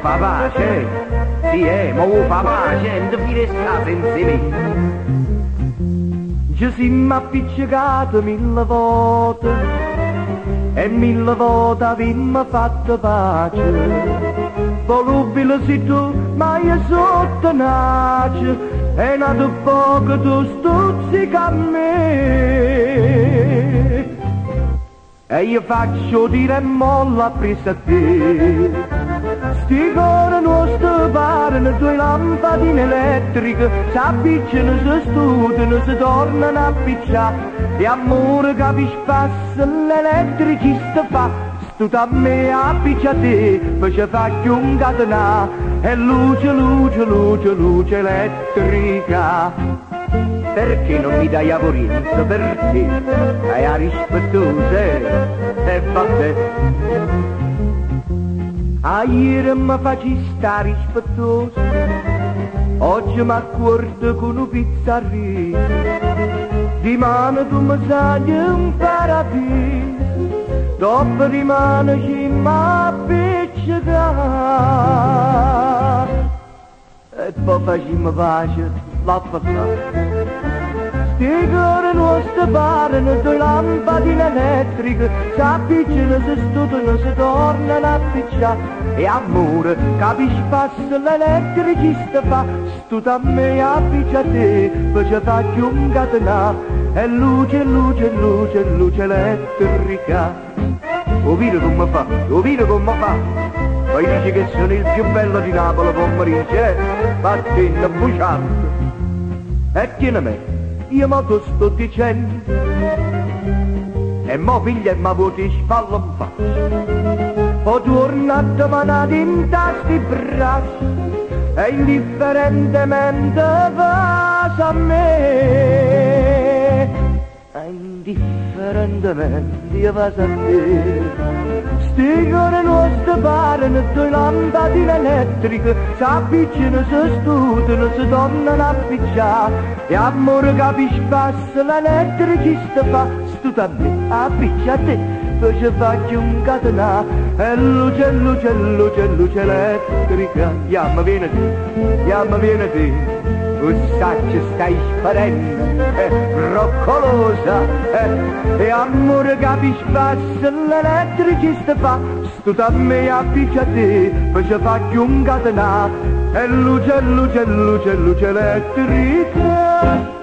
fa pace, sì mo fa pace, non ti file sta senza me. Ci siamo appiccicati 1000 volte e 1000 volte abbiamo fatto pace. Volubile si tu, ma io sotto nace, e nato poco tu stuzzica a me. E io faccio dire molla presa a te. Sti cuore nostri parano, due lampadine elettriche, s'appicciano, si studiano, si tornano a picciare. E amore capisci passa, l'elettricista fa, studa a me, appiccia a te, poi ci fa un catenà, e luce, luce, luce, luce elettrica. Perché non mi dai avorienza per te? Dai a rispettosa e vabbè. A ieri mi faci sta rispettosa, oggi mi accordo con un pizzarrino. Di mano tu mi sai un paradiso, dopo di mano ci m'appiccica. E poi facciamo pace, la fatta. Sti cuori nostri parano, due lampadine elettriche, s'appicciano, si studiano, si tornano a picciare. E amore, capisci passa, l'elettricista fa, studa a me, appiccia a te, poi ci faccio un catenà, e luce, luce, luce, luce elettrica. O vino come fa, o vino come fa, poi dici che sono il più bello di Napoli, pomeriggio, battendo, buciando. E tieni me. Io mo te sto dicendo, e mo piglia e ma vuoti spalla in faccia. Poi tornate manati in tasti braccia, e indifferentemente vas a me. E indifferentemente io vas a te. Sti cuori nostri parano, due lampadine elettriche, s'appicciano, si studiano, si tornano a picciare. E amore capisci passa, l'elettricista fa, studa a me, appiccia a te, poi ci faccio un catenà, e luce, luce, luce, luce elettrica. Yamma viene te, Ussaccia stai sparendo, roccolosa, e amore capisci passa, l'elettricista fa, studa a me, appiccia a te, poi ci faccio un catenà, e luce, luce, luce, luce elettrica.